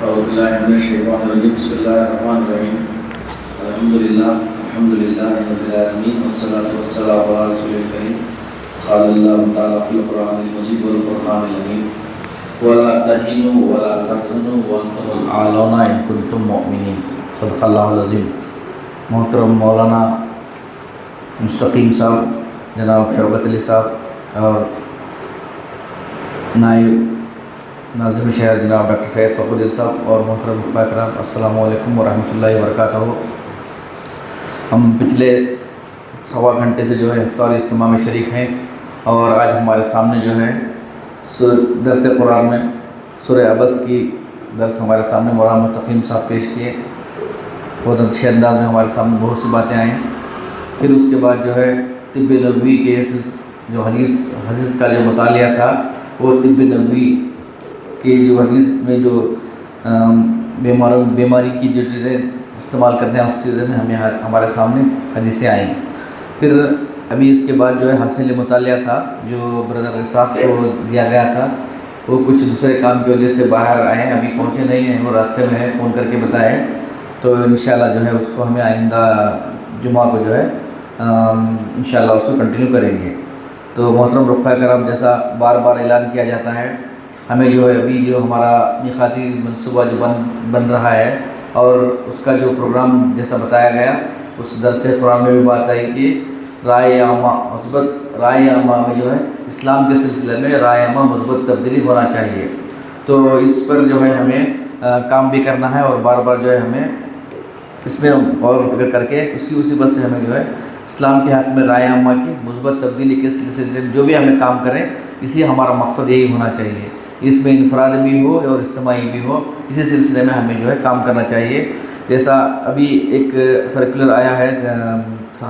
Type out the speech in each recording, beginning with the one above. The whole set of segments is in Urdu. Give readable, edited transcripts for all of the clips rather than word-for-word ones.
أعوذ بالله من الشيطان الرجيم بسم الله الرحمن الرحيم الحمد لله رب العالمين والصلاة والسلام على رسول الكريم قال الله تعالى في القرآن المجيد والقرآن الحكيم ولا تهنوا ولا تحزنوا وأنتم الأعلون إن كنتم مؤمنين صدق الله العظيم. محترم مولانا مستقیم صاحب, جناب شوکت علی صاحب اور نائب ناظم شہر جناب ڈاکٹر سید فخر الدین صاحب اور محترم احباب کرام, السلام علیکم ورحمۃ اللہ وبرکاتہ. ہم پچھلے سوا گھنٹے سے جو ہے افطاری اجتماع میں شریک ہیں اور آج ہمارے سامنے جو ہے درس قرآن میں سورہ عبس کی درس ہمارے سامنے مولانا مستقیم صاحب پیش کیے. بہت اچھے انداز میں ہمارے سامنے بہت سی باتیں آئیں. پھر اس کے بعد جو ہے طب نبوی کے جو حدیث کا جو مطالعہ تھا وہ طب نبوی کہ جو حدیث میں جو بیماری کی جو چیزیں استعمال کرنے ہیں اس چیزیں میں ہمارے سامنے حدیثیں آئیں. پھر ابھی اس کے بعد جو ہے حاصل مطالعہ تھا جو برادر رساق کو دیا گیا تھا, وہ کچھ دوسرے کام کی وجہ سے باہر آئے ہیں, ابھی پہنچے نہیں ہیں, وہ راستے میں ہیں, فون کر کے بتائے. تو انشاءاللہ جو ہے اس کو ہمیں آئندہ جمعہ کو جو ہے انشاءاللہ اس کو کنٹینیو کریں گے. تو محترم رفقا کرام, جیسا بار بار اعلان کیا جاتا ہے, ہمیں جو ہے ابھی جو ہمارا میقاتی منصوبہ جو بن رہا ہے اور اس کا جو پروگرام جیسا بتایا گیا اس درس قرآن میں بھی بات آئی کہ رائے عامہ میں جو ہے اسلام کے سلسلے میں رائے عامہ مثبت تبدیلی ہونا چاہیے. تو اس پر جو ہے ہمیں کام بھی کرنا ہے اور بار بار جو ہے ہمیں اس میں غور و فکر کر کے اس کی مصیبت سے ہمیں جو ہے اسلام کے حق میں رائے عامہ کی مثبت تبدیلی کے سلسلے میں جو بھی ہمیں کام کریں اسی ہمارا مقصد یہی ہونا چاہیے. اس میں انفراد بھی ہو اور اجتماعی بھی ہو, اسی سلسلے میں ہمیں جو ہے کام کرنا چاہیے. جیسا ابھی ایک سرکولر آیا ہے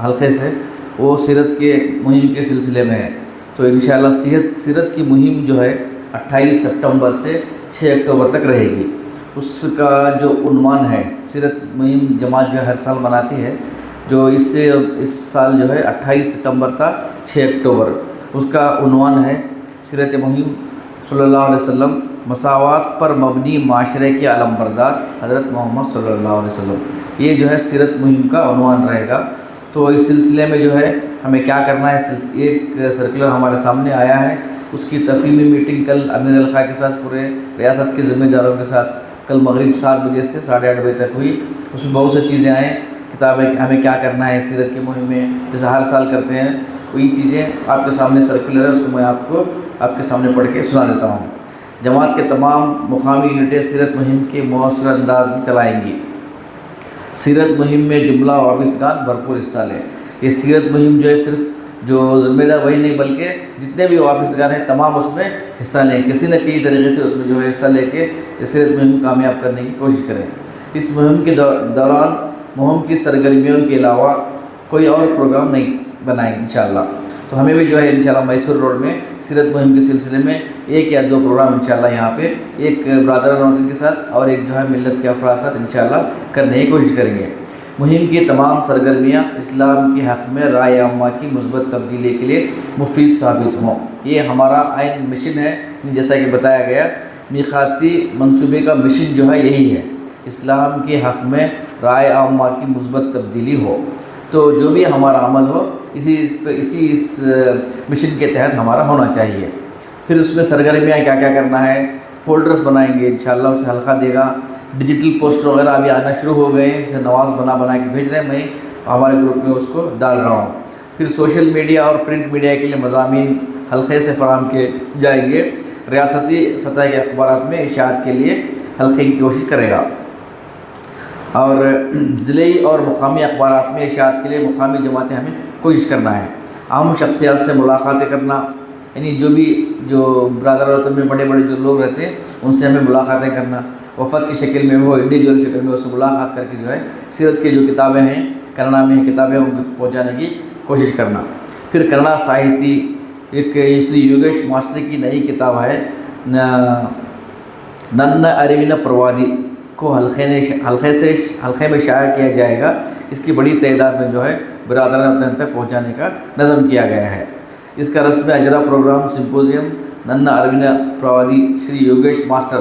حلقے سے, وہ سیرت کے مہم کے سلسلے میں ہے. تو انشاءاللہ سیرت کی مہم جو ہے 28 سپٹمبر سے 6 اکتوبر تک رہے گی. اس کا جو عنوان ہے, سیرت مہم جماعت جو ہر سال مناتی ہے, جو اس سال جو ہے 28 ستمبر تھا 6 اکتوبر, اس کا عنوان ہے سیرت مہم صلی اللہ علیہ وسلم, مساوات پر مبنی معاشرے کے علمبردار حضرت محمد صلی اللہ علیہ وسلم. یہ جو ہے سیرت مہم کا عنوان رہے گا. تو اس سلسلے میں جو ہے ہمیں کیا کرنا ہے, ایک سرکولر ہمارے سامنے آیا ہے, اس کی تفہیمی میٹنگ کل امیر الخلاء کے ساتھ پورے ریاست کے ذمہ داروں کے ساتھ کل مغرب 7 بجے سے 8:30 بجے تک ہوئی. اس میں بہت سی چیزیں آئیں, کتابیں ہمیں کیا کرنا ہے سیرت کی مہم میں, جیسے ہر سال کرتے ہیں وہی چیزیں آپ کے سامنے سرکولر ہے, اس کو میں آپ کے سامنے پڑھ کے سنا دیتا ہوں. جماعت کے تمام مقامی یونٹیں سیرت مہم کے مؤثر انداز میں چلائیں گی. سیرت مہم میں جملہ وابستگان بھرپور حصہ لیں. یہ سیرت مہم جو ہے صرف جو ذمہ دار وہی نہیں بلکہ جتنے بھی وابستگان ہیں تمام اس میں حصہ لیں, کسی نہ کسی طریقے سے اس میں جو ہے حصہ لے کے اس سیرت مہم کامیاب کرنے کی کوشش کریں. اس مہم کے دوران مہم کی سرگرمیوں کے علاوہ کوئی اور پروگرام نہیں بنائیں انشاءاللہ. تو ہمیں بھی جو ہے انشاءاللہ میسور روڈ میں سیرت مہم کے سلسلے میں 1 یا 2 پروگرام انشاءاللہ یہاں پہ ایک برادران کے ساتھ اور ایک جو ہے ملت کے افراد ساتھ انشاءاللہ کرنے کی کوشش کریں گے. مہم کی تمام سرگرمیاں اسلام کے حق میں رائے عامہ کی مثبت تبدیلی کے لیے مفید ثابت ہوں. یہ ہمارا عین مشن ہے, جیسا کہ بتایا گیا میقاتی منصوبے کا مشن جو ہے یہی ہے, اسلام کے حق میں رائے عامہ کی مثبت تبدیلی ہو. تو جو بھی ہمارا عمل ہو اسی مشن کے تحت ہمارا ہونا چاہیے. پھر اس میں سرگرمیاں کیا کرنا ہے, فولڈرز بنائیں گے انشاءاللہ, اسے حلقہ دے گا. ڈیجیٹل پوسٹر وغیرہ ابھی آنا شروع ہو گئے ہیں, جسے نواز بنا کے بھیج رہے ہیں, میں ہمارے گروپ میں اس کو ڈال رہا ہوں. پھر سوشل میڈیا اور پرنٹ میڈیا کے لیے مضامین حلقے سے فراہم کیے جائیں گے. ریاستی سطح کے اخبارات میں اشاعت کے لیے حلقے کی کوشش کرے گا اور ضلعی اور مقامی اخبارات میں اشاعت کے لیے مقامی جماعتیں ہمیں کوشش کرنا ہے. اہم شخصیات سے ملاقاتیں کرنا, یعنی جو برادر وطن میں بڑے جو لوگ رہتے ہیں ان سے ہمیں ملاقاتیں کرنا, وفد کی شکل میں ہو, انڈیویجول شکل میں اس سے ملاقات کر کے جو ہے سیرت کی جو کتابیں ہیں کنڑا میں کتابیں ان کو پہنچانے کی کوشش کرنا. پھر کنڑا ساہتی ایک شری یوگیش ماسٹری کی نئی کتاب ہے نن اریوین پروادی کو حلقے میں شائع کیا جائے گا. اس کی بڑی تعداد میں جو ہے برادران وطن تک پہنچانے کا نظم کیا گیا ہے. اس کا رسم اجرا پروگرام سمپوزیم نن اریوین پروادی شری یوگیش ماسٹر